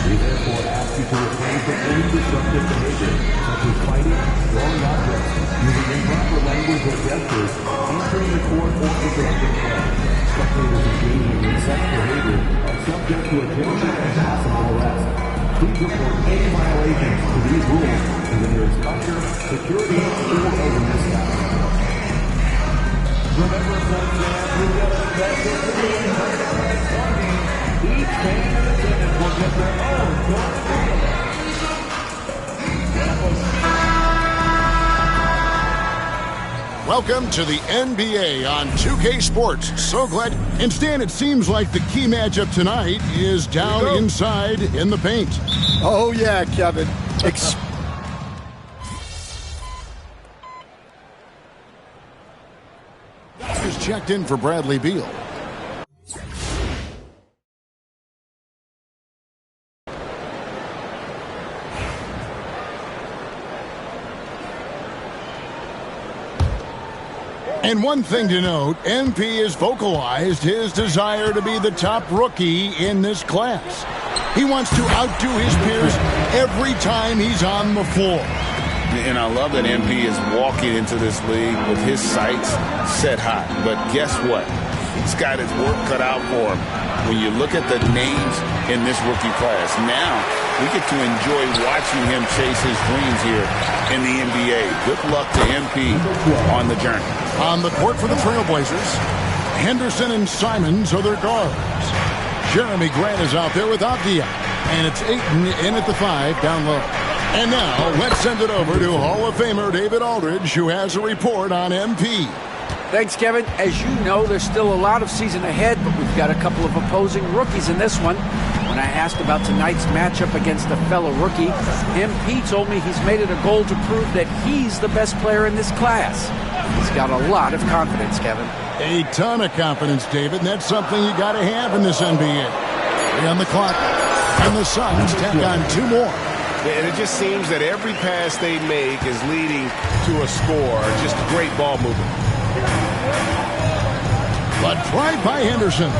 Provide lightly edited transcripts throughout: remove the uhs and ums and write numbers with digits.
We therefore ask you to refrain from any disruptive behavior, such as fighting, throwing objects, using improper language or gestures, entering the court, or interrupting play. Spectators engaging in such behavior are subject to attention and possible arrest. Please report any violations to these rules to either instructor, security, or over staff. Remember, fans, we've got a special situation. Each fan and attendant will get their own goal. Welcome to the NBA on 2K Sports. So glad. And Stan, it seems like the key matchup tonight is down inside in the paint. Oh, yeah, Kevin. Is checked in for Bradley Beal. And one thing to note, MP has vocalized his desire to be the top rookie in this class. He wants to outdo his peers every time he's on the floor. And I love that MP is walking into this league with his sights set high. But guess what? He's got his work cut out for him. When you look at the names in this rookie class, now we get to enjoy watching him chase his dreams here in the NBA. Good luck to MP on the journey. On the court for the Trailblazers, Henderson and Simons are their guards. Jeremy Grant is out there with Avdia. And it's Ayton in at the 5 down low. And now, let's send it over to Hall of Famer David Aldridge, who has a report on MP. Thanks, Kevin. As you know, there's still a lot of season ahead, but we've got a couple of opposing rookies in this one. When I asked about tonight's matchup against a fellow rookie, MP told me he's made it a goal to prove that he's the best player in this class. He's got a lot of confidence, Kevin. A ton of confidence, David, and that's something you got to have in this NBA. 3 on the clock, and the Suns tack on 2 more. And it just seems that every pass they make is leading to a score. Just great ball movement. But tried by Henderson.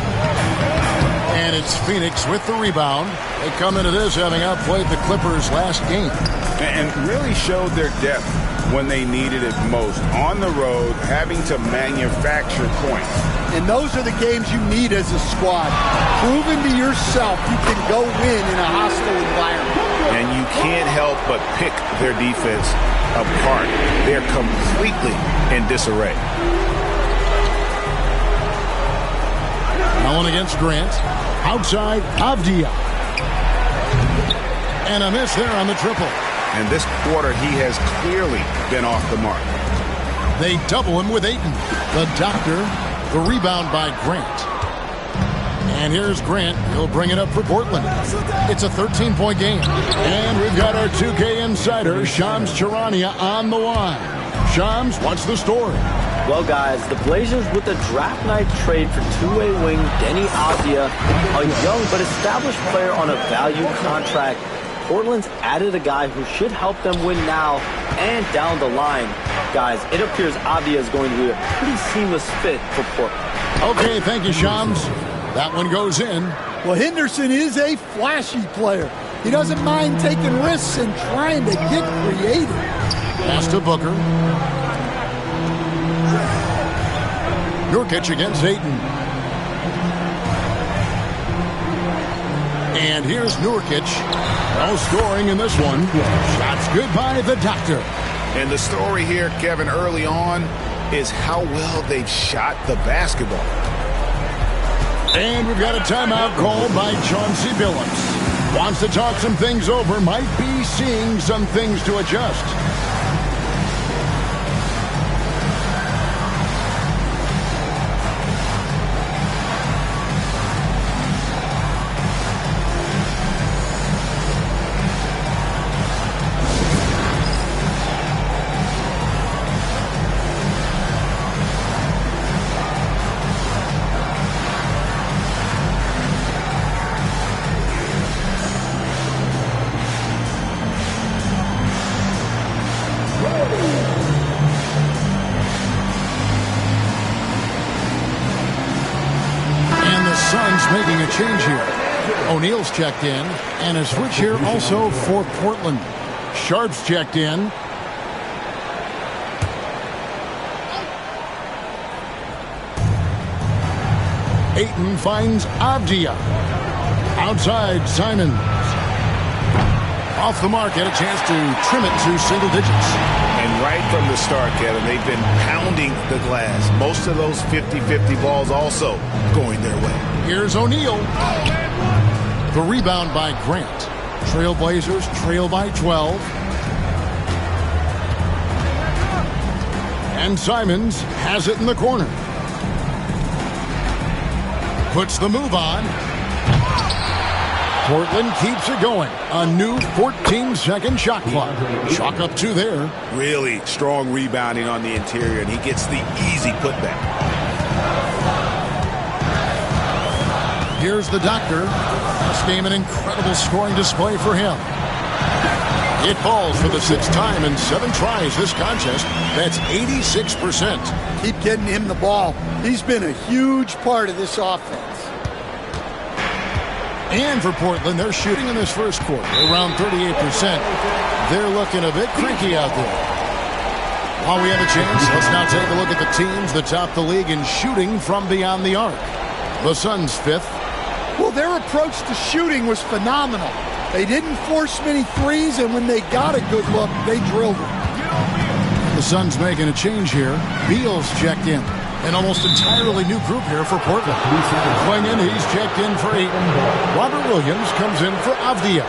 And it's Phoenix with the rebound. They come into this having outplayed the Clippers last game. And really showed their depth when they needed it most. On the road, having to manufacture points. And those are the games you need as a squad. Proving to yourself you can go win in a hostile environment. And you can't help but pick their defense apart. They're completely in disarray. Allen against Grant. Outside, Avdia. And a miss there on the triple. And this quarter, he has clearly been off the mark. They double him with Ayton. The doctor, the rebound by Grant. And here's Grant. He'll bring it up for Portland. It's a 13-point game. And we've got our 2K insider, Shams Charania, on the line. Shams, what's the story? Well, guys, the Blazers with the draft night trade for two-way wing Denny Avdia, a young but established player on a value contract. Portland's added a guy who should help them win now and down the line. Guys, it appears Avdia is going to be a pretty seamless fit for Portland. Okay, thank you, Shams. That one goes in. Well, Henderson is a flashy player. He doesn't mind taking risks and trying to get creative. Pass to Booker. Nurkic against Ayton. And here's Nurkic. No scoring in this one. Shots good by the doctor. And the story here, Kevin, early on is how well they've shot the basketball. And we've got a timeout called by Chauncey Billups. Wants to talk some things over, might be seeing some things to adjust. Suns making a change here. O'Neal's checked in, and a switch here also for Portland. Sharp's checked in. Ayton finds Avdia. Outside, Simons. Off the mark, had a chance to trim it to single digits. And right from the start, Kevin, they've been pounding the glass. Most of those 50-50 balls also going their way. Here's O'Neal. The rebound by Grant. Trailblazers trail by 12. And Simons has it in the corner. Puts the move on. Portland keeps it going. A new 14-second shot clock. Chalk up 2 there. Really strong rebounding on the interior, and he gets the easy putback. Here's the doctor. This game an incredible scoring display for him. It falls for the 6th time in 7 tries this contest. That's 86%. Keep getting him the ball. He's been a huge part of this offense. And for Portland, they're shooting in this first quarter around 38%. They're looking a bit creaky out there. While we have a chance, let's now take a look at the teams that top the league in shooting from beyond the arc. The Suns 5th. Well, their approach to shooting was phenomenal. They didn't force many threes, and when they got a good look, they drilled it. The Suns making a change here. Beal's checked in. An almost entirely new group here for Portland. Swinging, he's checked in for Ayton. Robert Williams comes in for Avdia.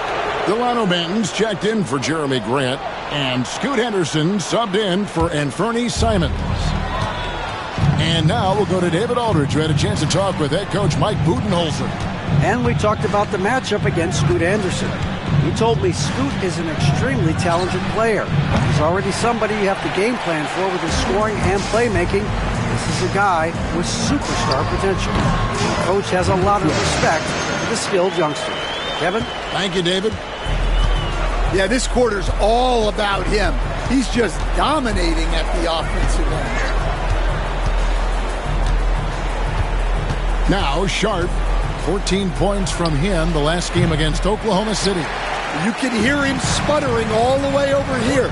Delano Banton's checked in for Jeremy Grant. And Scoot Henderson subbed in for Anfernee Simons. And now we'll go to David Aldridge, who had a chance to talk with head coach Mike Budenholzer. And we talked about the matchup against Scoot Anderson. He told me Scoot is an extremely talented player. He's already somebody you have to game plan for with his scoring and playmaking. This is a guy with superstar potential. The coach has a lot of respect for the skilled youngster. Kevin? Thank you, David. Yeah, this quarter's all about him. He's just dominating at the offensive end. Now, Sharp. 14 points from him the last game against Oklahoma City. You can hear him sputtering all the way over here.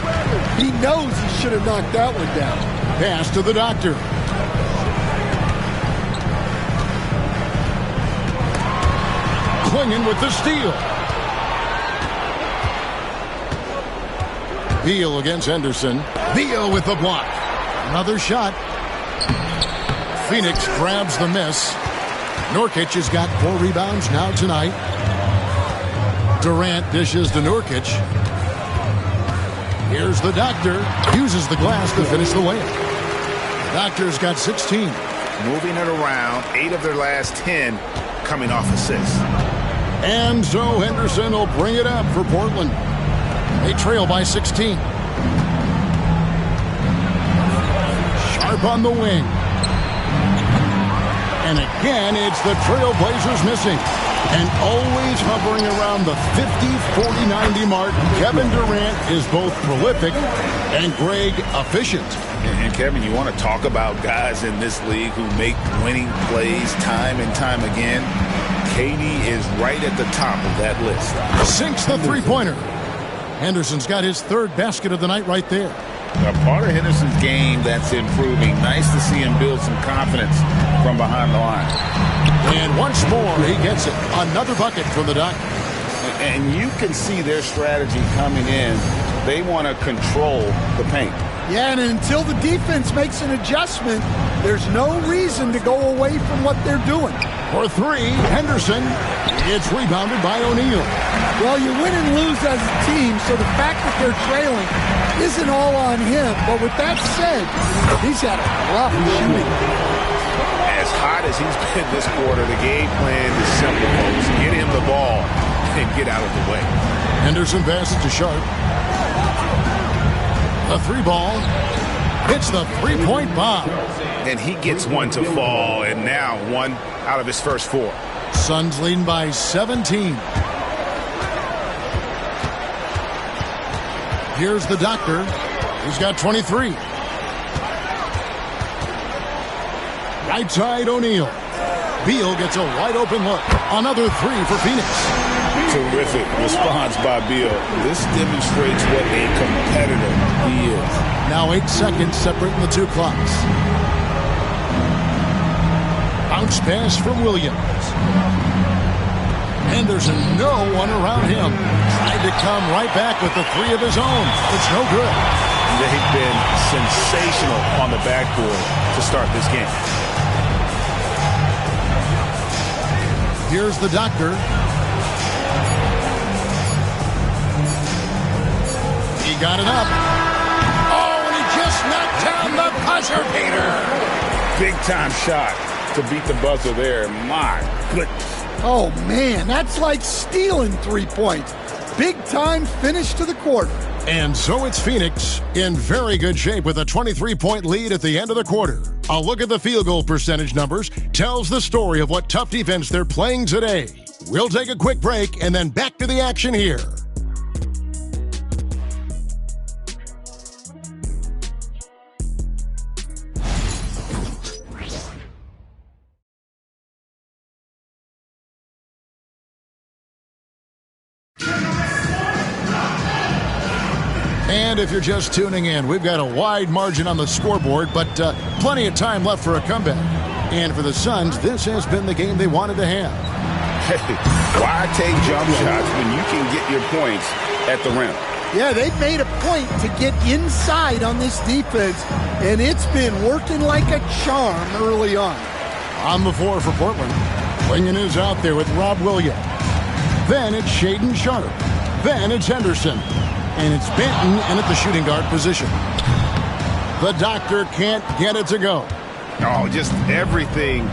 He knows he should have knocked that one down. Pass to the doctor. Clinging with the steal. Beal against Henderson. Beal with the block. Another shot. Phoenix grabs the miss. Nurkic has got 4 rebounds now tonight. Durant dishes to Nurkic. Here's the doctor. Uses the glass to finish the layup. Doctor's got 16. Moving it around, 8 of their last 10 coming off assists. And so Henderson will bring it up for Portland. They trail by 16. Sharp on the wing. And again, it's the Trailblazers missing. And always hovering around the 50-40-90 mark, Kevin Durant is both prolific and Greg efficient. And Kevin, you want to talk about guys in this league who make winning plays time and time again? KD is right at the top of that list. Sinks the three-pointer. Henderson's got his 3rd basket of the night right there. A part of Henderson's game that's improving. Nice to see him build some confidence from behind the line. And once more, he gets it. Another bucket from the Doctor. And you can see their strategy coming in. They want to control the paint. Yeah, and until the defense makes an adjustment, there's no reason to go away from what they're doing. For 3, Henderson. It's rebounded by O'Neal. Well, you win and lose as a team, so the fact that they're trailing isn't all on him. But with that said, he's had a rough shooting. As hot as he's been this quarter, the game plan is simple, folks. Get him the ball and get out of the way. Henderson passes to Sharp. The 3-ball hits the 3-point bomb. And he gets one to fall, and now 1 out of his first 4. Suns leading by 17. Here's the Doctor. He's got 23. Right side, O'Neal. Beal gets a wide-open look. Another three for Phoenix. Terrific response by Beal. This demonstrates what a competitor he is. Now 8 seconds separating the two clocks. Bounce pass from Williams. Henderson, no one around him. Tried to come right back with the three of his own. It's no good. They've been sensational on the backboard to start this game. Here's the doctor. He got it up. Oh, and he just knocked down the buzzer beater. Big time shot to beat the buzzer there. My goodness. Oh, man, that's like stealing 3 points. Big time finish to the quarter. And so it's Phoenix in very good shape with a 23-point lead at the end of the quarter. A look at the field goal percentage numbers tells the story of what tough defense they're playing today. We'll take a quick break and then back to the action here. And if you're just tuning in, we've got a wide margin on the scoreboard, but plenty of time left for a comeback. And for the Suns, this has been the game they wanted to have. Hey, why take jump shots when you can get your points at the rim? Yeah, they've made a point to get inside on this defense, and it's been working like a charm early on. On the floor for Portland, Lincoln is out there with Rob Williams. Then it's Shaedon Sharpe. Then it's Henderson. And it's Benton in at the shooting guard position. The doctor can't get it to go. Oh, just everything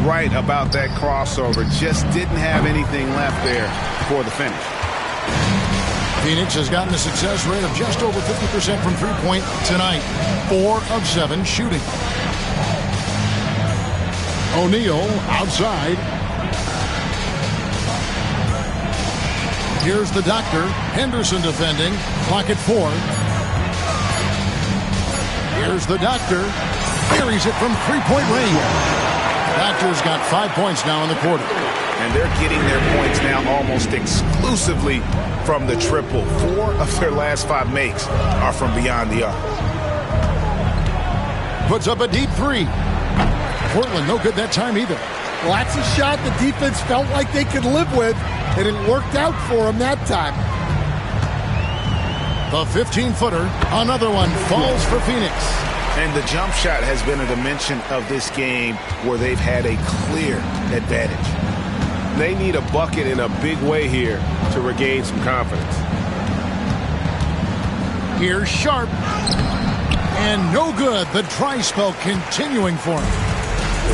right about that crossover. Just didn't have anything left there for the finish. Phoenix has gotten a success rate of just over 50% from three-point tonight. 4 of 7 shooting. O'Neal outside. Here's the doctor. Henderson defending. Clock at 4. Here's the doctor. Carries it from three-point range. Doctor's got 5 points now in the quarter. And they're getting their points now almost exclusively from the triple. 4 of their last 5 makes are from beyond the arc. Puts up a deep three. Portland no good that time either. Well, that's a shot the defense felt like they could live with, and it worked out for them that time. The 15-footer, another one, falls for Phoenix. And the jump shot has been a dimension of this game where they've had a clear advantage. They need a bucket in a big way here to regain some confidence. Here's Sharpe. And no good. The dry spell continuing for him.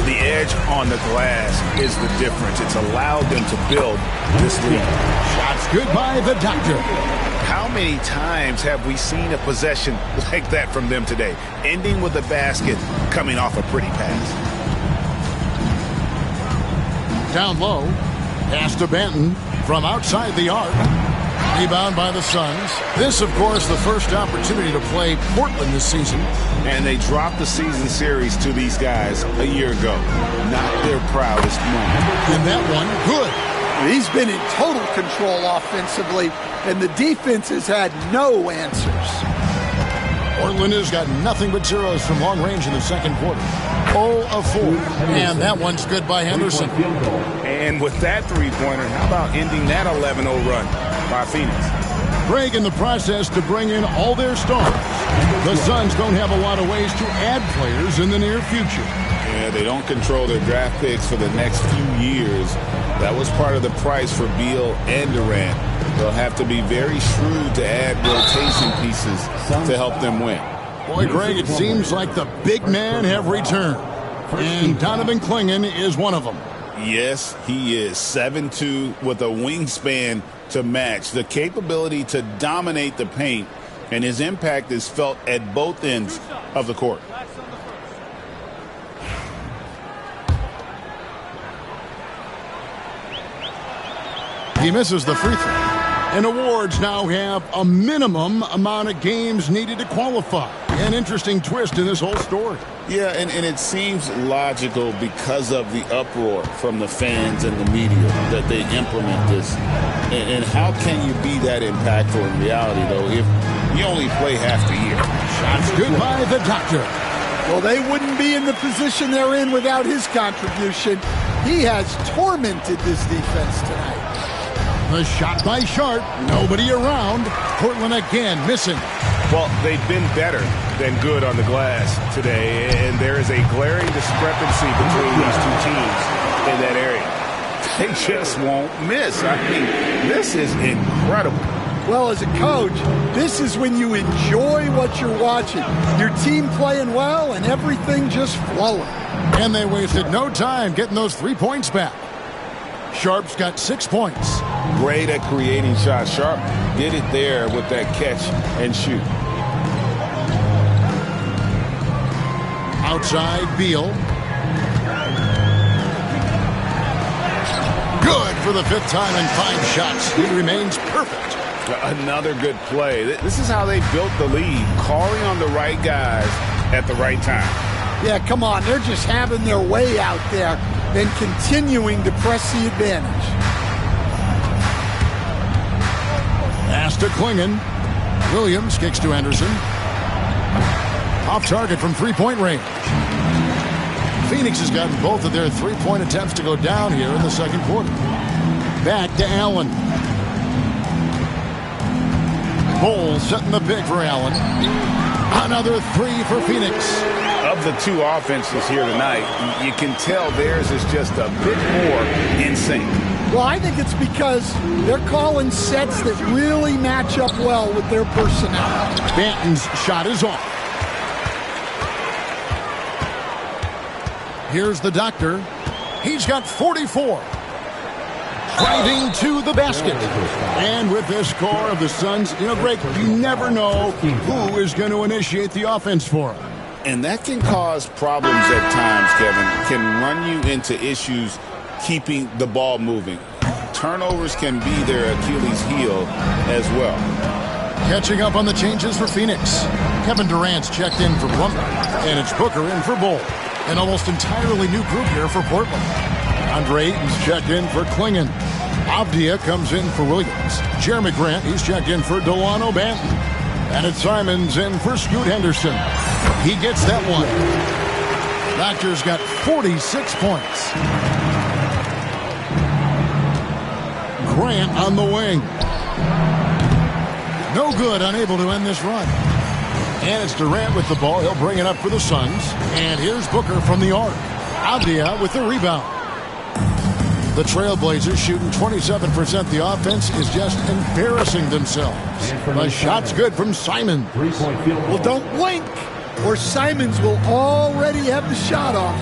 The edge on the glass is the difference. It's allowed them to build this lead. Shots good by the doctor. How many times have we seen a possession like that from them today? Ending with a basket, coming off a pretty pass. Down low. Pass to Benton from outside the arc. Rebound by the Suns. This, of course, the first opportunity to play Portland this season. And they dropped the season series to these guys a year ago. Not their proudest moment. And that one, good. He's been in total control offensively, and the defense has had no answers. Portland has got nothing but zeros from long range in the second quarter. 0 of 4. And that one's good by Henderson. And with that three-pointer, how about ending that 11-0 run by Phoenix? Greg in the process to bring in all their stars. The Suns don't have a lot of ways to add players in the near future. Yeah, they don't control their draft picks for the next few years. That was part of the price for Beal and Durant. They'll have to be very shrewd to add rotation pieces to help them win. Boy, Greg, it seems like the big men have returned. And Donovan Clingan is one of them. Yes, he is. 7'2" with a wingspan to match. The capability to dominate the paint, and his impact is felt at both ends of the court. He misses the free throw. And awards now have a minimum amount of games needed to qualify. An interesting twist in this whole story. Yeah, and it seems logical because of the uproar from the fans and the media that they implement this. And how can you be that impactful in reality, though, if you only play half the year? Shots good by the doctor. Well, they wouldn't be in the position they're in without his contribution. He has tormented this defense tonight. The shot by Sharp. Nobody around. Portland again missing. Well, they've been better than good on the glass today, and there is a glaring discrepancy between these two teams in that area. They just won't miss. I mean, this is incredible. Well, as a coach, this is when you enjoy what you're watching. Your team playing well and everything just flowing. And they wasted no time getting those 3 points back. Sharp's got 6 points. Great at creating shots. Sharp did it there with that catch and shoot. Outside, Beal. Good for the 5th time in 5 shots. He remains perfect. Another good play. This is how they built the lead, calling on the right guys at the right time. Yeah, come on. They're just having their way out there and continuing to press the advantage. Pass to Klingon. Williams kicks to Anderson. Off target from 3-point range. Phoenix has gotten both of their 3-point attempts to go down here in the second quarter. Back to Allen. Bowles setting the pick for Allen. Another 3 for Phoenix. Of the two offenses here tonight, you can tell theirs is just a bit more in sync. Well, I think it's because they're calling sets that really match up well with their personnel. Banton's shot is off. Here's the doctor. He's got 44. Driving to the basket. And with this score of the Suns, Greg, you never know who is going to initiate the offense for them. And that can cause problems at times, Kevin. Can run you into issues keeping the ball moving. Turnovers can be their Achilles heel as well. Catching up on the changes for Phoenix. Kevin Durant's checked in for Plummer. And it's Booker in for Bull. An almost entirely new group here for Portland. Andre Ayton's checked in for Klingon. Avdia comes in for Williams. Jeremy Grant, he's checked in for Delano Banton. And it's Simons in for Scoot Henderson. He gets that one. Doctor's got 46 points. Grant on the wing. No good, unable to end this run. And it's Durant with the ball. He'll bring it up for the Suns. And here's Booker from the arc. Avdia with the rebound. The Trailblazers shooting 27%. The offense is just embarrassing themselves. The shot's good from Simon. Well, don't blink, or Simons will already have the shot off.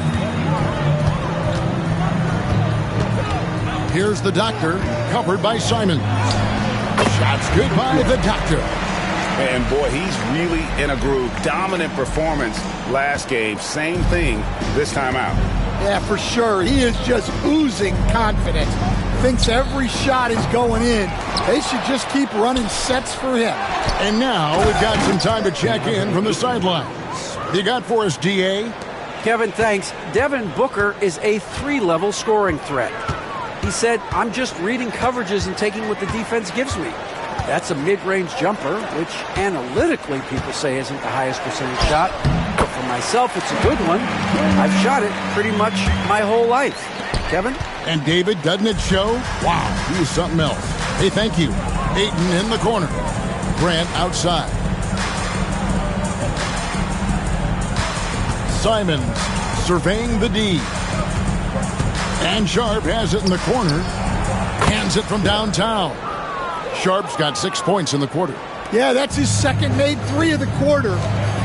Here's the doctor, covered by Simon. Shot's good by the doctor. And boy, he's really in a groove. Dominant performance last game. Same thing this time out. Yeah, for sure. He is just oozing confidence. Thinks every shot is going in. They should just keep running sets for him. And now we've got some time to check in from the sidelines. You got for us, D.A.? Kevin, thanks. Devin Booker is a 3-level scoring threat. He said, I'm just reading coverages and taking what the defense gives me. That's a mid-range jumper, which analytically people say isn't the highest percentage shot. But for myself, it's a good one. I've shot it pretty much my whole life. Kevin? And David, doesn't it show? Wow, he's something else. Hey, thank you. Ayton in the corner. Grant outside. Simons surveying the D. And Sharp has it in the corner. Hands it from downtown. Sharp's got 6 points in the quarter. Yeah, that's his second made 3 of the quarter.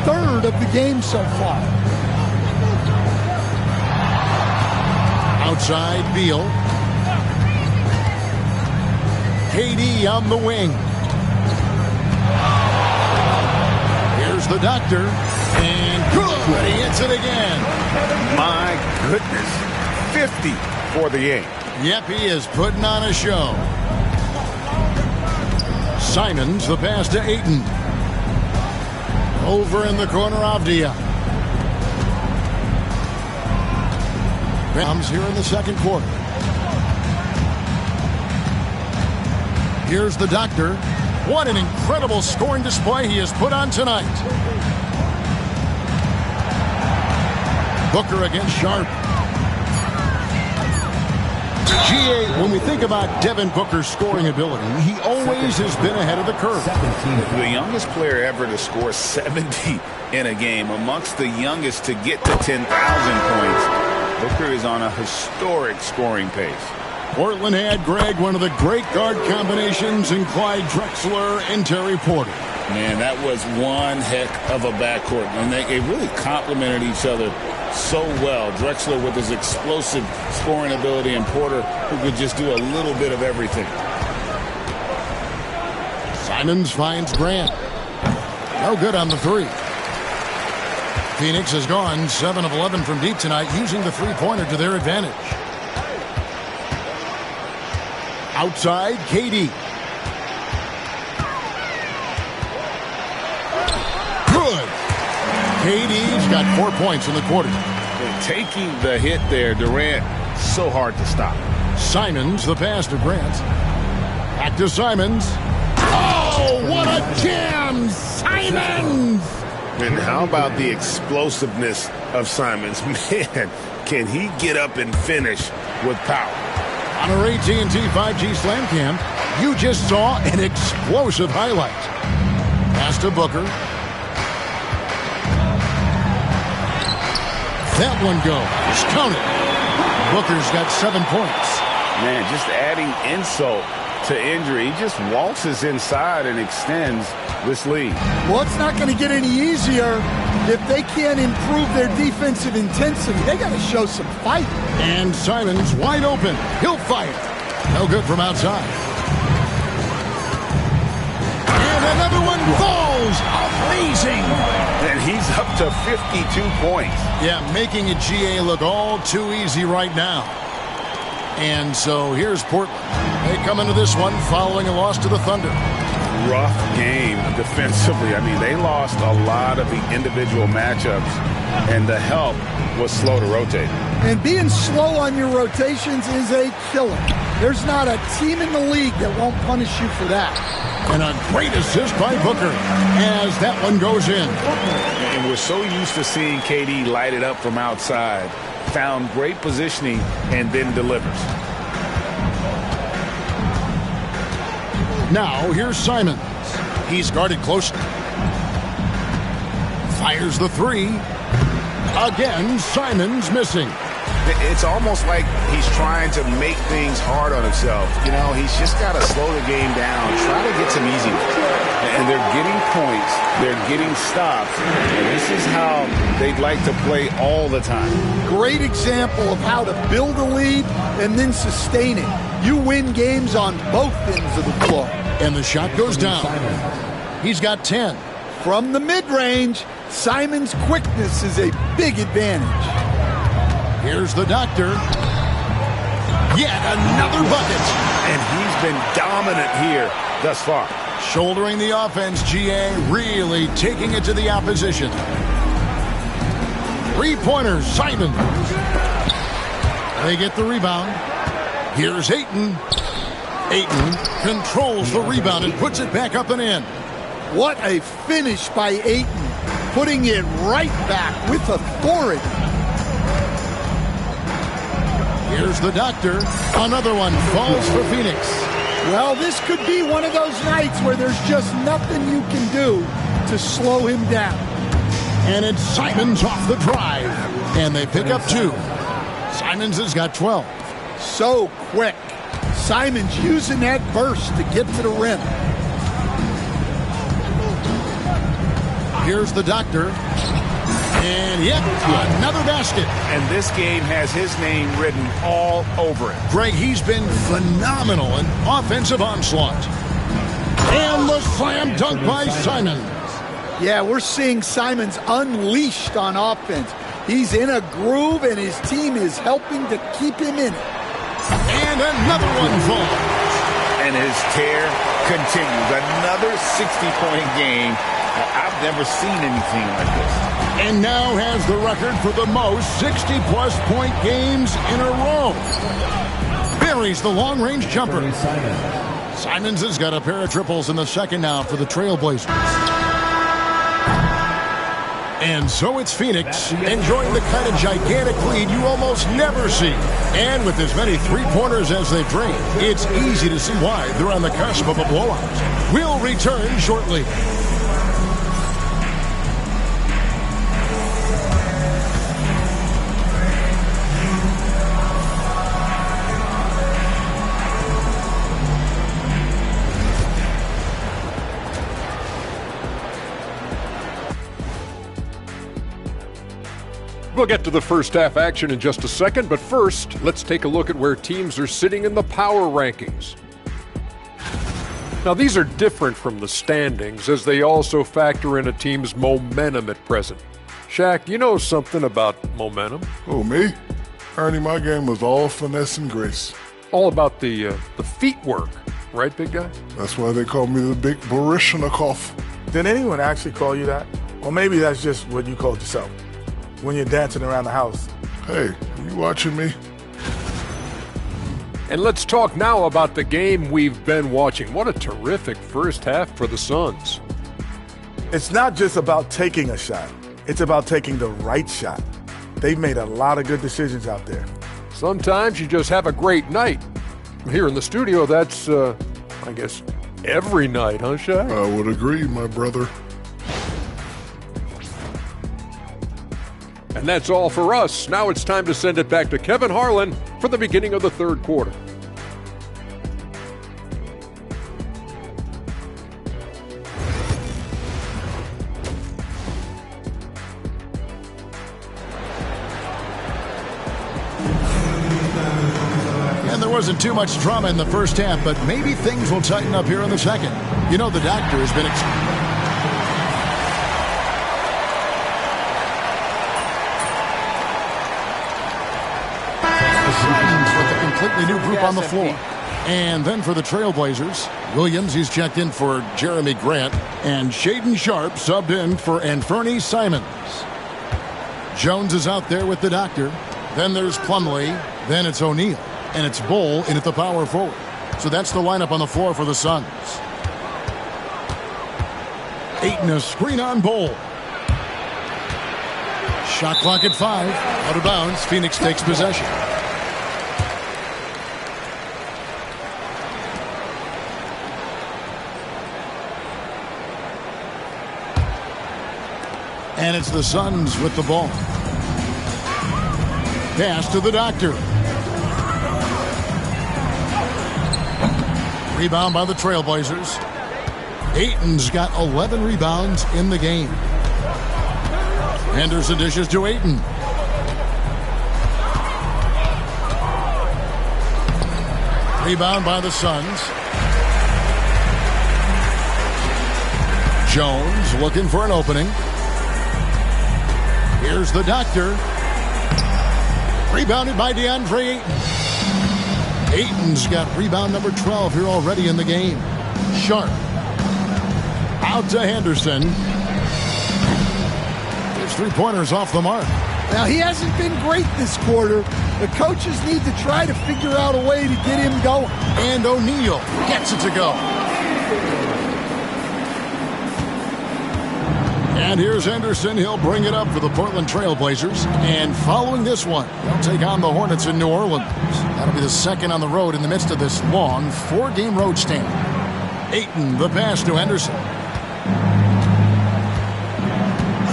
Third of the game so far. Outside, Beal. KD on the wing. Here's the doctor. And good. He hits it again. My goodness. 50 for the game. Yep, he is putting on a show. Simons, the pass to Ayton. Over in the corner, Avdia. Comes here in the second quarter. Here's the doctor. What an incredible scoring display he has put on tonight. Booker against Sharp. GA, when we think about Devin Booker's scoring ability, he always has been ahead of the curve. The youngest player ever to score 70 in a game, amongst the youngest to get to 10,000 points. Booker is on a historic scoring pace. Portland had, Greg, one of the great guard combinations in Clyde Drexler and Terry Porter. Man, that was one heck of a backcourt. And they really complemented each other so well. Drexler with his explosive scoring ability and Porter who could just do a little bit of everything. Simons finds Grant. No good on the three. Phoenix has gone 7 of 11 from deep tonight, using the three-pointer to their advantage. Outside, KD. Good. KD's got 4 points in the quarter. Taking the hit there, Durant, so hard to stop. Simons, the pass to Grant. Back to Simons. Oh, what a jam! Simons! And how about the explosiveness of Simons? Man, can he get up and finish with power? On our AT&T 5G Slam Cam, you just saw an explosive highlight. Pass to Booker. That one goes. Count it. Booker's got 7 points. Man, just adding insult to injury. He just waltzes inside and extends this lead. Well, it's not going to get any easier if they can't improve their defensive intensity. They got to show some fight. And Simons wide open. He'll fire. No good from outside. And another one falls. Amazing. And he's up to 52 points. Yeah, making a GA look all too easy right now. And so here's Portland. They come into this one following a loss to the Thunder. Rough game defensively. I mean, they lost a lot of the individual matchups, and the help was slow to rotate. And being slow on your rotations is a killer. There's not a team in the league that won't punish you for that. And a great assist by Booker as that one goes in. And we're so used to seeing KD light it up from outside. Found great positioning and then delivers. Now here's Simons. He's guarded closely. Fires the three. Again, Simons missing. It's almost like he's trying to make things hard on himself. You know, he's just got to slow the game down, try to get some easy ones. And they're getting points, they're getting stops, and this is how they'd like to play all the time. Great example of how to build a lead and then sustain it. You win games on both ends of the floor. And the shot goes down. He's got 10. From the mid-range, Simons' quickness is a big advantage. Here's the doctor. Yet another bucket. And he's been dominant here thus far. Shouldering the offense, GA, really taking it to the opposition. Three-pointer, Simons. They get the rebound. Here's Ayton. Ayton controls the rebound and puts it back up and in. What a finish by Ayton, putting it right back with authority. Here's the doctor. Another one falls for Phoenix. Well, this could be one of those nights where there's just nothing you can do to slow him down. And it's Simons off the drive. And they pick up 2. Simons has got 12. So quick. Simons using that burst to get to the rim. Here's the doctor. And yep, another basket. And this game has his name written all over it. Greg, he's been phenomenal in offensive onslaught. And the slam dunk by Simons. Yeah, we're seeing Simons unleashed on offense. He's in a groove, and his team is helping to keep him in it. And another one falls. And his tear continues. Another 60-point game I've never seen anything like this. And now has the record for the most 60-plus point games in a row. Buries the long-range jumper. Simons has got a pair of triples in the second now for the Trailblazers. And so it's Phoenix enjoying the kind of gigantic lead you almost never see. And with as many three-pointers as they've drained, it's easy to see why they're on the cusp of a blowout. We'll return shortly. We'll get to the first half action in just a second, but first, let's take a look at where teams are sitting in the power rankings. Now, these are different from the standings, as they also factor in a team's momentum at present. Shaq, you know something about momentum? Oh, me? Ernie, my game was all finesse and grace. All about the feet work, right, big guy? That's why they call me the Big Baryshnikov. Did anyone actually call you that? Or maybe that's just what you called yourself when you're dancing around the house. Hey, you watching me? And let's talk now about the game we've been watching. What a terrific first half for the Suns. It's not just about taking a shot. It's about taking the right shot. They've made a lot of good decisions out there. Sometimes you just have a great night. Here in the studio, that's, I guess, every night, huh, Shaq? I would agree, my brother. And that's all for us. Now it's time to send it back to Kevin Harlan for the beginning of the third quarter. And there wasn't too much drama in the first half, but maybe things will tighten up here in the second. You know, the doctor has been... with a completely new group on the floor. And then for the Trailblazers, Williams, he's checked in for Jeremy Grant, and Shaedon Sharpe subbed in for Anfernee Simons. Jones is out there with the doctor. Then there's Plumlee. Then it's O'Neal. And it's Bol in at the power forward. So that's the lineup on the floor for the Suns. Ayton, a screen on Bol. Shot clock at 5. Out of bounds. Phoenix takes possession. And it's the Suns with the ball. Pass to the doctor. Rebound by the Trailblazers. Ayton's got 11 rebounds in the game. Henderson dishes to Ayton. Rebound by the Suns. Jones looking for an opening. Here's the doctor. Rebounded by DeAndre Ayton. Ayton's got rebound number 12 here already in the game. Sharpe. Out to Henderson. His three-pointers off the mark. Now, he hasn't been great this quarter. The coaches need to try to figure out a way to get him going. And O'Neal gets it to go. And here's Henderson. He'll bring it up for the Portland Trailblazers. And following this one, they'll take on the Hornets in New Orleans. That'll be the second on the road in the midst of this long 4-game road stand. Ayton, the pass to Henderson.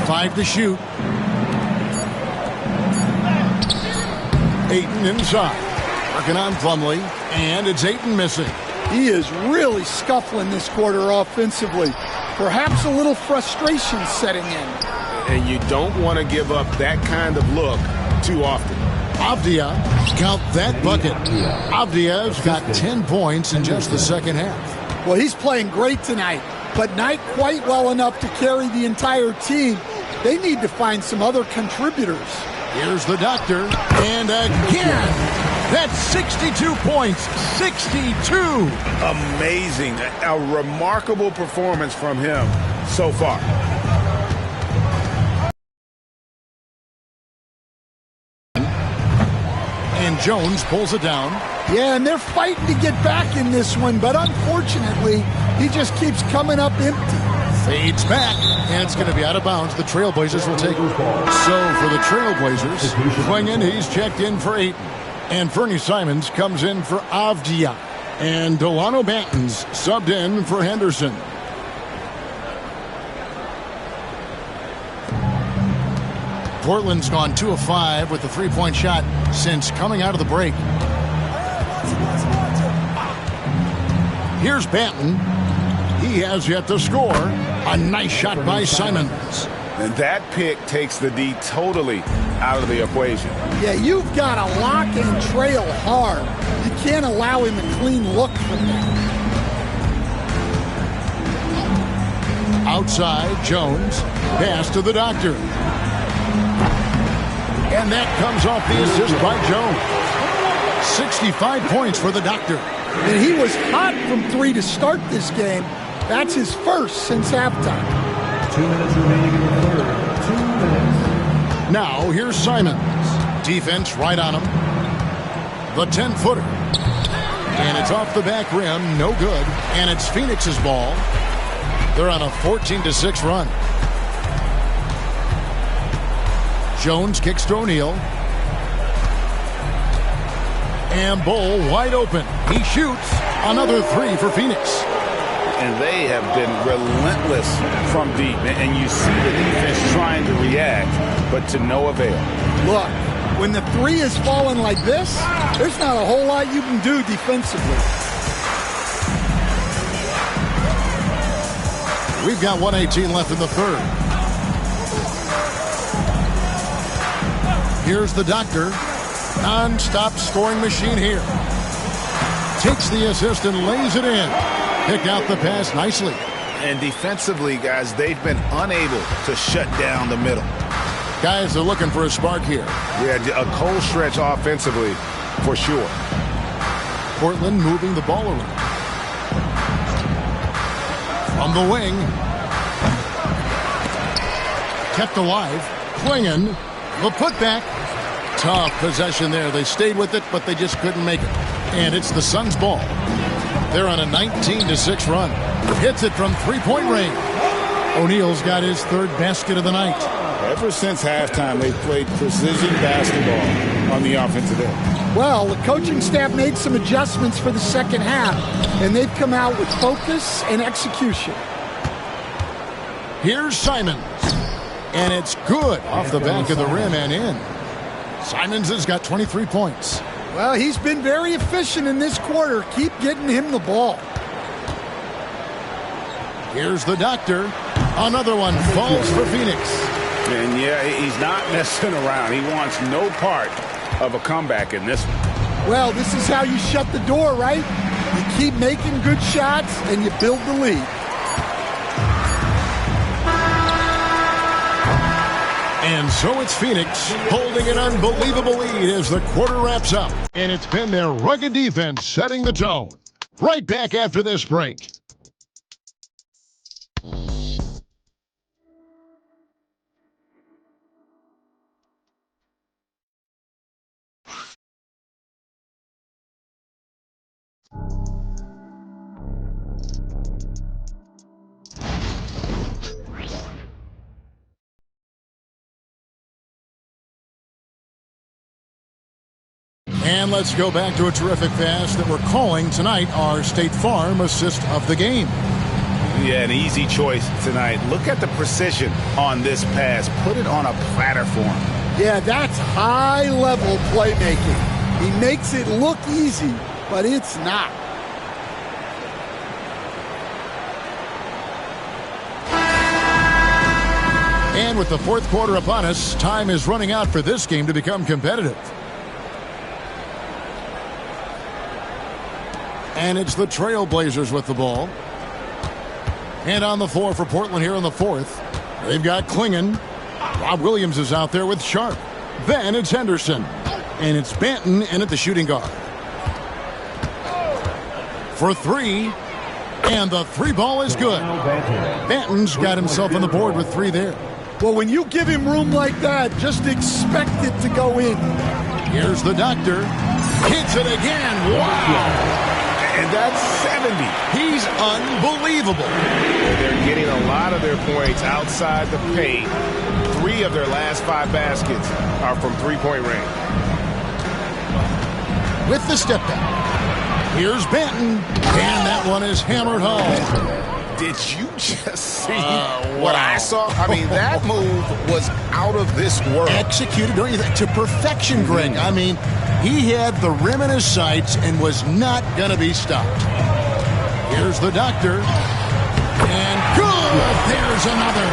5 to shoot. Ayton inside. Working on Plumlee. And it's Ayton missing. He is really scuffling this quarter offensively. Perhaps a little frustration setting in. And you don't want to give up that kind of look too often. Avdia, count that bucket. Avdia's got 10 points in just the second half. Well, he's playing great tonight, but not quite well enough to carry the entire team. They need to find some other contributors. Here's the doctor, and again, That's 62 points. 62. Amazing. A remarkable performance from him so far. And Jones pulls it down. Yeah, and they're fighting to get back in this one, but unfortunately, he just keeps coming up empty. Fades back, and it's going to be out of bounds. The Trailblazers will take it. So for the Trailblazers, Klingon, he's checked in for 8. And Fernie Simons comes in for Avdia. And Delano Banton's subbed in for Henderson. Portland's gone 2 of 5 with the three-point shot since coming out of the break. Here's Banton. He has yet to score. A nice shot by Simons. And that pick takes the D totally out of the equation. Yeah, you've got to lock and trail hard. You can't allow him a clean look from that. Outside, Jones. Pass to the Doctor. And that comes off the assist by Jones. 65 points for the Doctor. And he was hot from 3 to start this game. That's his first since halftime. 2 minutes remaining in the third. 2 minutes. Now, here's Simons. Defense right on him. The 10-footer. And it's off the back rim. No good. And it's Phoenix's ball. They're on a 14-6 run. Jones kicks to O'Neal. And Bull wide open. He shoots. Another 3 for Phoenix. And they have been relentless from deep. And you see the defense trying to react, but to no avail. Look, when the 3 is falling like this, there's not a whole lot you can do defensively. We've got 1:18 left in the third. Here's the Doctor. Non-stop scoring machine here. Takes the assist and lays it in. Picked out the pass nicely. And defensively, guys, they've been unable to shut down the middle. Guys are looking for a spark here. Yeah, a cold stretch offensively, for sure. Portland moving the ball around. From the wing. Kept alive. Klingon. The putback. Tough possession there. They stayed with it, but they just couldn't make it. And it's the Suns' ball. They're on a 19-6 run. Hits it from three-point range. O'Neal's got his third basket of the night. Ever since halftime, they've played precision basketball on the offensive end. Well, the coaching staff made some adjustments for the second half, and they've come out with focus and execution. Here's Simons. And it's good off the back of the rim and in. Simons has got 23 points. Well, he's been very efficient in this quarter. Keep getting him the ball. Here's the Doctor. Another one falls for Phoenix. And yeah, he's not messing around. He wants no part of a comeback in this one. Well, this is how you shut the door, right? You keep making good shots and you build the lead. And so it's Phoenix holding an unbelievable lead as the quarter wraps up. And it's been their rugged defense setting the tone. Right back after this break. And let's go back to a terrific pass that we're calling tonight our State Farm assist of the game. Yeah, an easy choice tonight. Look at the precision on this pass. Put it on a platter for him. Yeah, that's high-level playmaking. He makes it look easy, but it's not. And with the fourth quarter upon us, time is running out for this game to become competitive. And it's the Trailblazers with the ball. And on the floor for Portland here in the fourth. They've got Klingon. Rob Williams is out there with Sharp. Then it's Henderson. And it's Banton in at the shooting guard. For three. And the three ball is good. Banton's got himself on the board with three there. Well, when you give him room like that, just expect it to go in. Here's the doctor. Hits it again. Wow. And that's 70. He's unbelievable. They're getting a lot of their points outside the paint. 3 of their last 5 baskets are from three-point range. With the step back. Here's Banton. And that one is hammered home. Did you just see what I saw? I mean, that move was out of this world. Executed, don't you think, to perfection, Greg. I mean, he had the rim in his sights and was not going to be stopped. Here's the doctor. And good! There's another.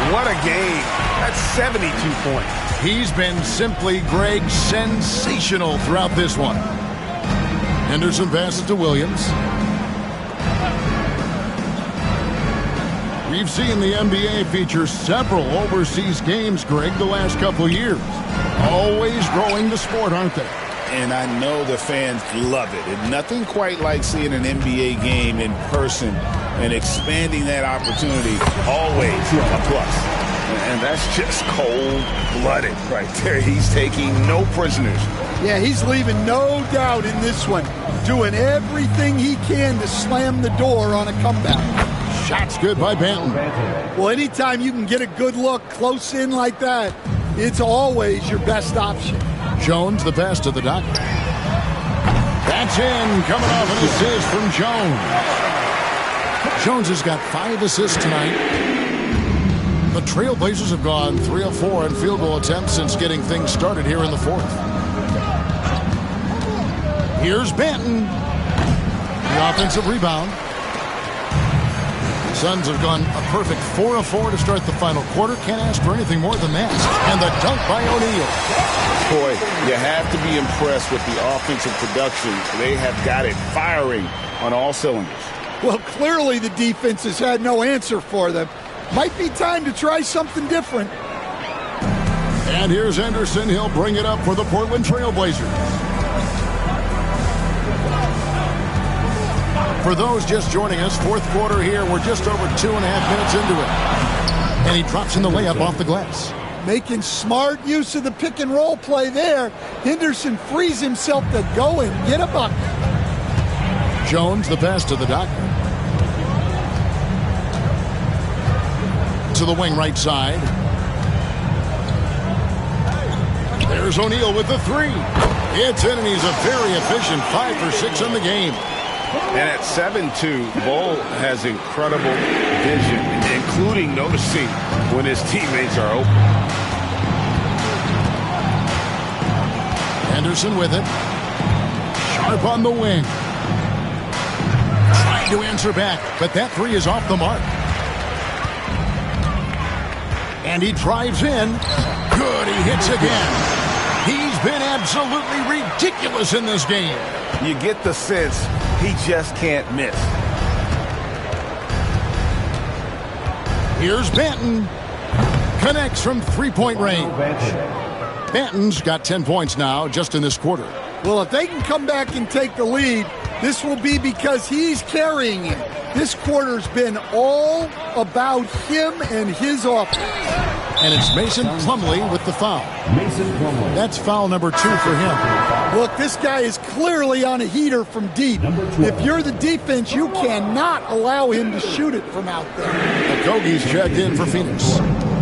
What a game. That's 72 points. He's been simply, Greg, sensational throughout this one. Henderson passes to Williams. We've seen the NBA feature several overseas games, Greg, the last couple of years. Always growing the sport, aren't they? And I know the fans love it. And nothing quite like seeing an NBA game in person and expanding that opportunity, always a plus. And that's just cold-blooded right there. He's taking no prisoners. Yeah, he's leaving no doubt in this one. Doing everything he can to slam the door on a comeback. Shot's good by Banton. Well, anytime you can get a good look close in like that, it's always your best option. Jones, the pass to the doctor. That's in, coming off an assist from Jones. Jones has got 5 assists tonight. The Trailblazers have gone 3 of 4 in field goal attempts since getting things started here in the 4th. Here's Banton. The offensive rebound. Suns have gone a perfect 4 of 4 to start the final quarter. Can't ask for anything more than that. And the dunk by O'Neal. Boy, you have to be impressed with the offensive production. They have got it firing on all cylinders. Well, clearly the defense has had no answer for them. Might be time to try something different. And here's Henderson. He'll bring it up for the Portland Trailblazers. For those just joining us, 4th quarter here. We're just over 2.5 minutes into it. And he drops in the layup off the glass. Making smart use of the pick and roll play there. Henderson frees himself to go and get a bucket. Jones, the pass to the doctor. To the wing right side. There's O'Neal with the 3. It's in, and he's a very efficient 5 for 6 in the game. And at 7-2, Bull has incredible vision, including noticing when his teammates are open. Henderson with it. Sharp on the wing. Trying to answer back, but that 3 is off the mark. And he drives in. Good, he hits again. He's been absolutely ridiculous in this game. You get the sense he just can't miss. Here's Banton. Connects from 3-point range. Banton's got 10 points now just in this quarter. Well, if they can come back and take the lead, this will be because he's carrying it. This quarter's been all about him and his offense. And it's Mason Plumlee with the foul. That's foul number 2 for him. Look, this guy is clearly on a heater from deep. If you're the defense, you cannot allow him to shoot it from out there. Okogie's checked in for Phoenix.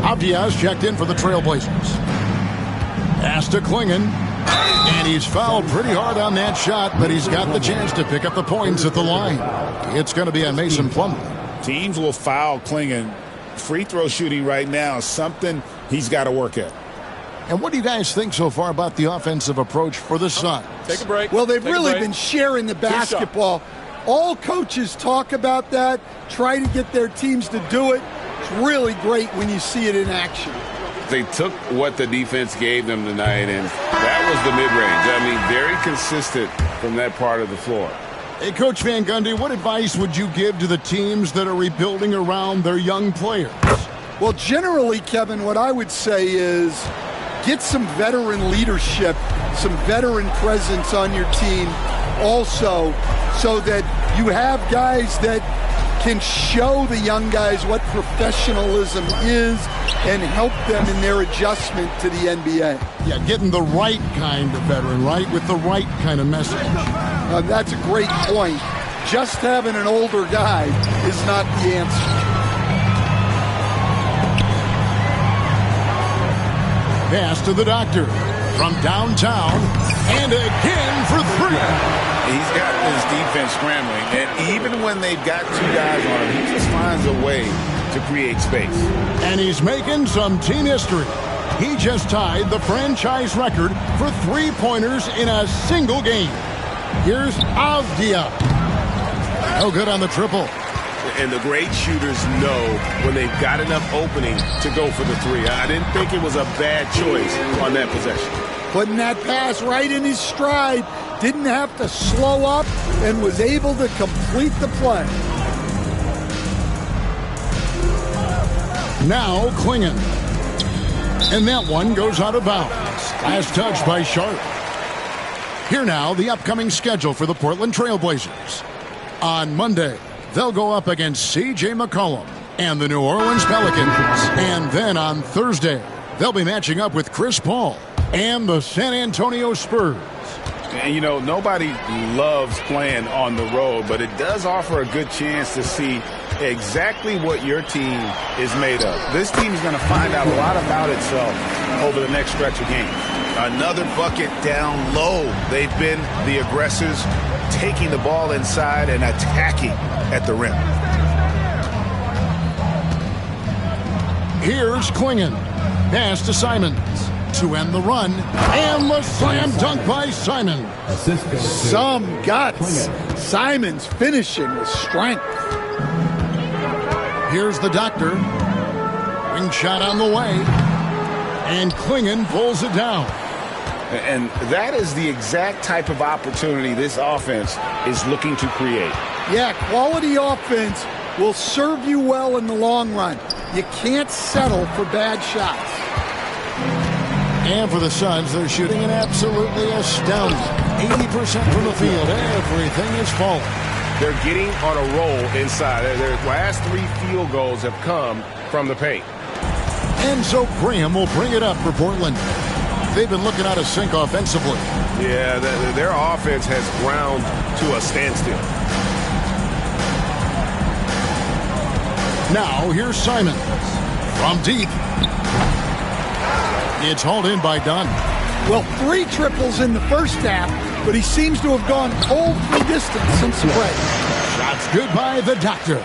Avdia's checked in for the Trailblazers. Pass to Klingon. And he's fouled pretty hard on that shot, but he's got the chance to pick up the points at the line. It's going to be on Mason Plumlee. Teams will foul Klingon. Free throw shooting right now is something he's got to work at. And what do you guys think so far about the offensive approach for the Suns? Take a break. Well, they've really been sharing the basketball. All coaches talk about that, try to get their teams to do it. It's really great when you see it in action. They took what the defense gave them tonight, and that was the mid-range. I mean, very consistent from that part of the floor. Hey, Coach Van Gundy, what advice would you give to the teams that are rebuilding around their young players? Well, generally, Kevin, what I would say is get some veteran leadership some veteran presence on your team also, so that you have guys that can show the young guys what professionalism is and help them in their adjustment to the NBA. Yeah, getting the right kind of veteran, right, with the right kind of message. That's a great point. Just having an older guy is not the answer. Pass to the doctor from downtown, and again for three. He's got his defense scrambling, and even when they've got two guys on him, he just finds a way to create space. And he's making some team history. He just tied the franchise record for three-pointers in a single game. Here's Avdia. No good on the triple. And the great shooters know when they've got enough opening to go for the three. I didn't think it was a bad choice on that possession. Putting that pass right in his stride. Didn't have to slow up and was able to complete the play. Now Klingon. And that one goes out of bounds. Last touch by Sharp. Here now, the upcoming schedule for the Portland Trailblazers. On Monday, they'll go up against C.J. McCollum and the New Orleans Pelicans. And then on Thursday, they'll be matching up with Chris Paul and the San Antonio Spurs. And, you know, nobody loves playing on the road, but it does offer a good chance to see exactly what your team is made of. This team is going to find out a lot about itself over the next stretch of games. Another bucket down low. They've been the aggressors, taking the ball inside and attacking at the rim. Here's Klingon. Pass to Simons to end the run, and the slam dunk by Simons. Some guts. Simons finishing with strength. Here's the doctor. Wing shot on the way, and Klingon pulls it down. And that is the exact type of opportunity this offense is looking to create. Yeah, quality offense will serve you well in the long run. You can't settle for bad shots. And for the Suns, they're shooting an absolutely astounding 80% from the field. Everything is falling. They're getting on a roll inside. Their last three field goals have come from the paint. And so Graham will bring it up for Portland. They've been looking out of sync offensively. Yeah, their offense has ground to a standstill. Now here's Simons from deep. It's hauled in by Dunn. Well, 3 triples in the first half, but he seems to have gone cold from distance since the break. Shots good by the doctor.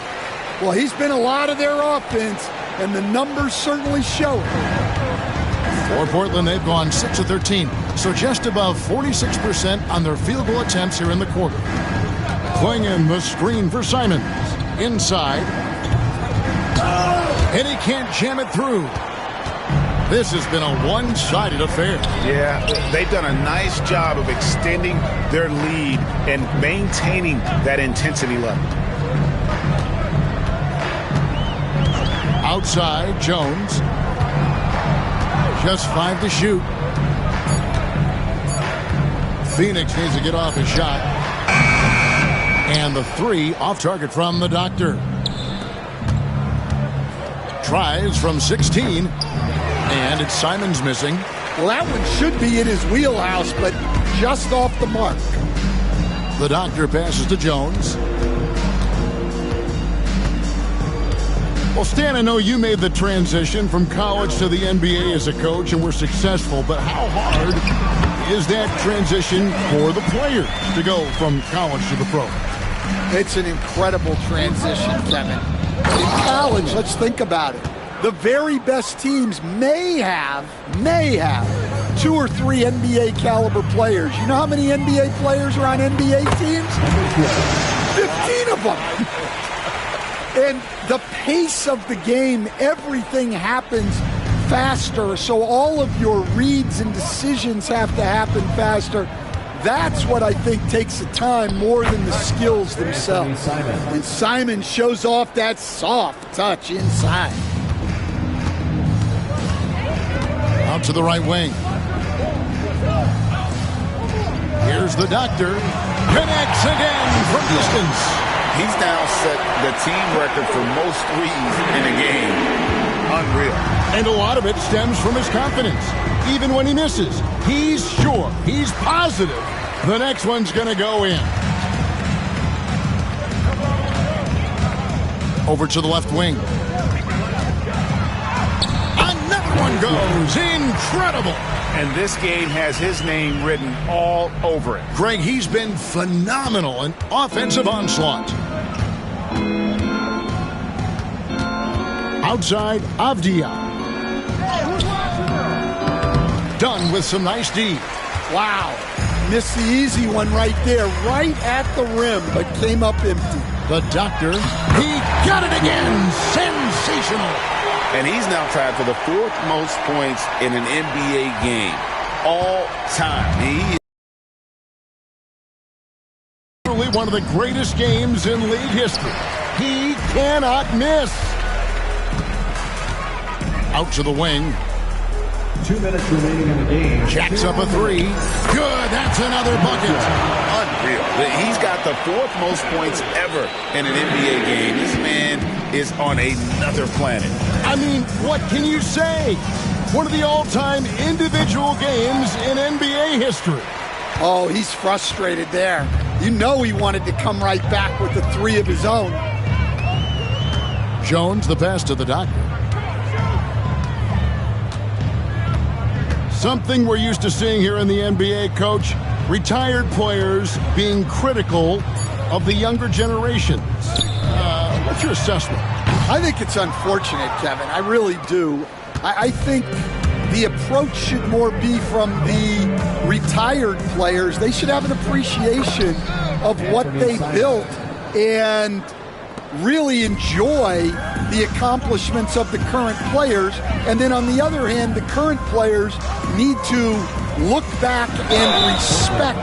Well, he's been a lot of their offense, and the numbers certainly show it. For Portland, they've gone 6 of 13, so just above 46% on their field goal attempts here in the quarter. Klingon the screen for Simons. Inside. And he can't jam it through. This has been a one-sided affair. Yeah, they've done a nice job of extending their lead and maintaining that intensity level. Outside, Jones. Just 5 to shoot. Phoenix needs to get off his shot. And the 3 off target from the doctor. Tries from 16. And it's Simons missing. Well, that one should be in his wheelhouse, but just off the mark. The doctor passes to Jones. Well, Stan, I know you made the transition from college to the NBA as a coach and were successful, but how hard is that transition for the players to go from college to the pro? It's an incredible transition, Kevin. In college, let's think about it. The very best teams may have 2 or 3 NBA caliber players. You know how many NBA players are on NBA teams? 15 of them. And the pace of the game, everything happens faster, so all of your reads and decisions have to happen faster. That's what I think takes the time more than the skills themselves. And Simon shows off that soft touch inside. Out to the right wing. Here's the doctor. Connects again from distance. He's now set the team record for most threes in a game. Unreal. And a lot of it stems from his confidence. Even when he misses, he's sure, he's positive the next one's going to go in. Over to the left wing. Another one goes. Incredible. And this game has his name written all over it. Greg, he's been phenomenal in offensive onslaught. Outside, Avdia. Done with some nice D. Wow. Missed the easy one right there, right at the rim, but came up empty. The doctor, he got it again. Sensational. And he's now tied for the 4th most points in an NBA game all time. He Truly one of the greatest games in league history. He cannot miss. Out to the wing. 2 minutes remaining in the game. Jacks up a three. Good, that's another bucket. Unreal. He's got the 4th most points ever in an NBA game. This man is on another planet. I mean, what can you say? One of the all-time individual games in NBA history. Oh, he's frustrated there. You know he wanted to come right back with the three of his own. Jones, the pass to the doctor. Something we're used to seeing here in the NBA, Coach. Retired players being critical of the younger generations. What's your assessment? I think it's unfortunate, Kevin. I really do. I think the approach should more be from the retired players. They should have an appreciation of what they built and really enjoy the accomplishments of the current players. And then on the other hand, the current players need to look back and respect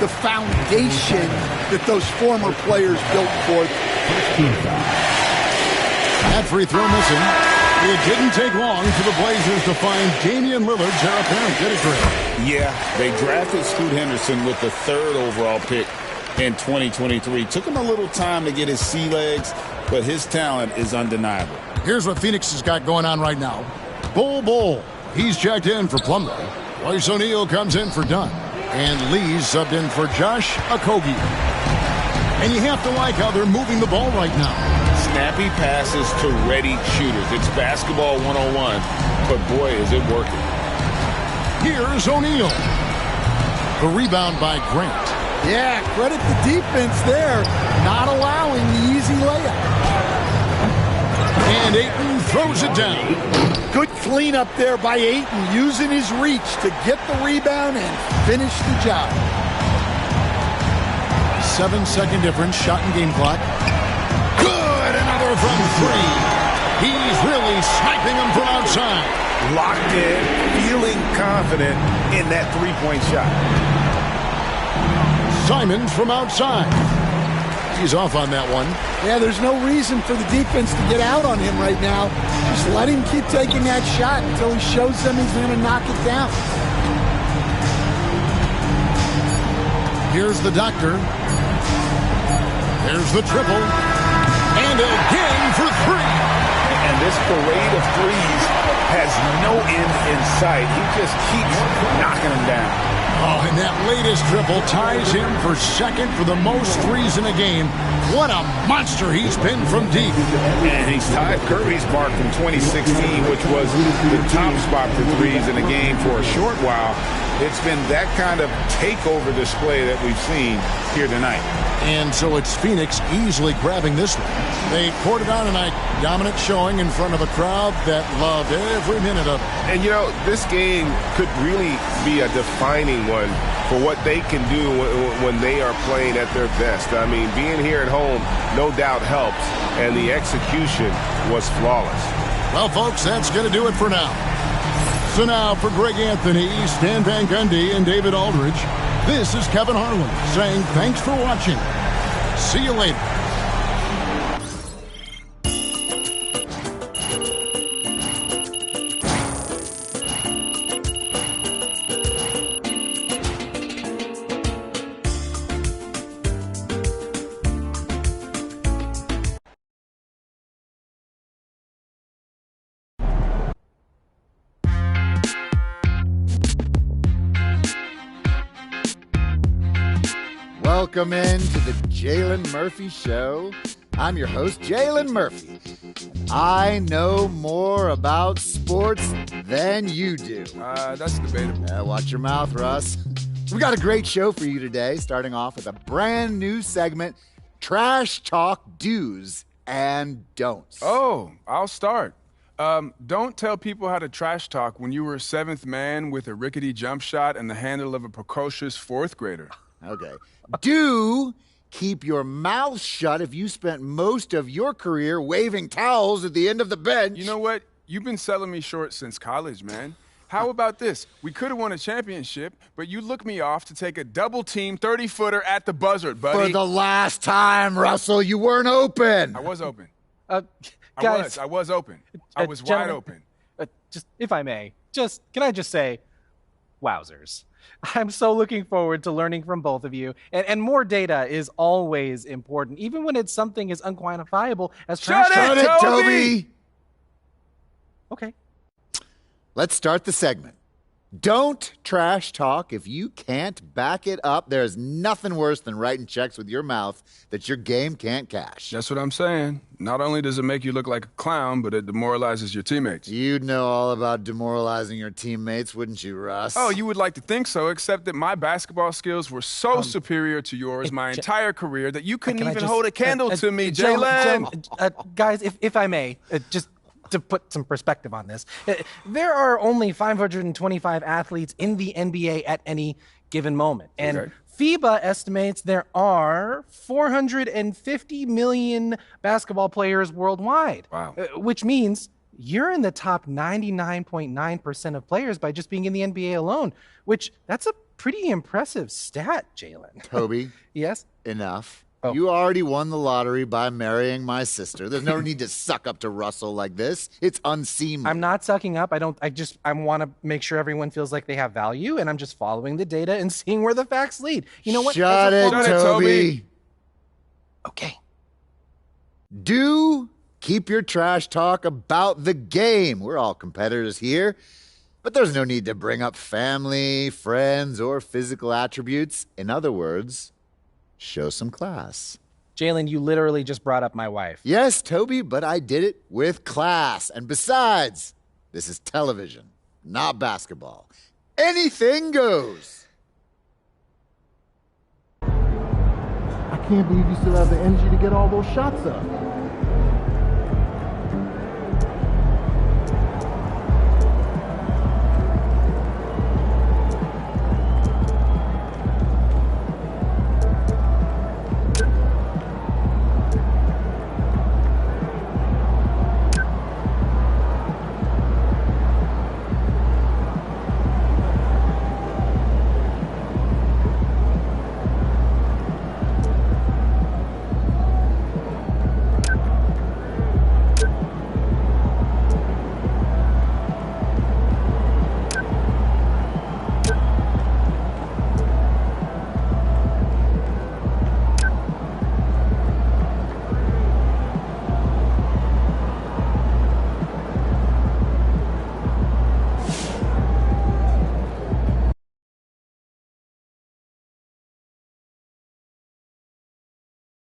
the foundation that those former players built for them. That free throw missing. It didn't take long for the Blazers to find Damian Lillard's heir apparent, did it, Greg? Yeah, they drafted Scoot Henderson with the 3rd overall pick in 2023. Took him a little time to get his sea legs, but his talent is undeniable. Here's what Phoenix has got going on right now. Bull. He's checked in for Plumlee. Royce O'Neal comes in for Dunn. And Lee's subbed in for Josh Okogie. And you have to like how they're moving the ball right now. Snappy passes to ready shooters. It's basketball 101, but boy, is it working. Here's O'Neal. The rebound by Grant. Yeah, credit the defense there, not allowing the easy layup. And Ayton throws it down. Good cleanup there by Ayton, using his reach to get the rebound and finish the job. 7-second difference, shot and game clock. Good, another from three. He's really sniping them from outside. Locked in, feeling confident in that three-point shot. Simons from outside. He's off on that one. Yeah, there's no reason for the defense to get out on him right now. Just let him keep taking that shot until he shows them he's going to knock it down. Here's the doctor. There's the triple. And again for three. And this parade of threes has no end in sight. He just keeps knocking them down. Oh, and that latest triple ties him for 2nd for the most threes in a game. What a monster he's been from deep. And he's tied Curry's mark from 2016, which was the top spot for threes in a game for a short while. It's been that kind of takeover display that we've seen here tonight. And so it's Phoenix easily grabbing this one. They poured it on tonight. Dominant showing in front of a crowd that loved every minute of it. And, you know, this game could really be a defining one for what they can do when they are playing at their best. I mean, being here at home no doubt helps, and the execution was flawless. Well, folks, that's going to do it for now. So now for Greg Anthony, Stan Van Gundy, and David Aldridge, this is Kevin Harlan saying thanks for watching. See you later. Welcome into the Jalen Murphy Show. I'm your host, Jalen Murphy. I know more about sports than you do. That's debatable. Watch your mouth, Russ. We got a great show for you today, starting off with a brand new segment, Trash Talk Do's and Don'ts. Oh, I'll start. Don't tell people how to trash talk when you were a seventh man with a rickety jump shot and the handle of a precocious fourth grader. Okay. Do keep your mouth shut if you spent most of your career waving towels at the end of the bench. You know what? You've been selling me short since college, man. How about this? We could have won a championship, but you looked me off to take a double-team 30-footer at the buzzard, buddy. For the last time, Russell, you weren't open. I was open. Guys, I was open. I was wide open. Just, if I may, can I just say, wowzers. I'm so looking forward to learning from both of you. And more data is always important, even when it's something as unquantifiable as trash talk. Shut it, Toby! Okay. Let's start the segment. Don't trash talk if you can't back it up. There's nothing worse than writing checks with your mouth that your game can't cash. That's what I'm saying. Not only does it make you look like a clown, but it demoralizes your teammates. You'd know all about demoralizing your teammates, wouldn't you, Russ? Oh, you would like to think so, except that my basketball skills were so superior to yours my entire career that you couldn't even hold a candle to me, Jalen. Guys, if I may, just to put some perspective on this, there are only 525 athletes in the NBA at any given moment. And FIBA estimates there are 450 million basketball players worldwide. Wow. Which means you're in the top 99.9% of players by just being in the NBA alone, which that's a pretty impressive stat, Jalen. Toby. Yes? Enough. Oh. You already won the lottery by marrying my sister. There's no need to suck up to Russell like this. It's unseemly. I'm not sucking up. I want to make sure everyone feels like they have value, and I'm just following the data and seeing where the facts lead. You know what? Shut it, Toby. Okay. Do keep your trash talk about the game. We're all competitors here, but there's no need to bring up family, friends, or physical attributes. In other words, show some class. Jalen, you literally just brought up my wife. Yes, Toby, but I did it with class. And besides, this is television, not basketball. Anything goes. I can't believe you still have the energy to get all those shots up.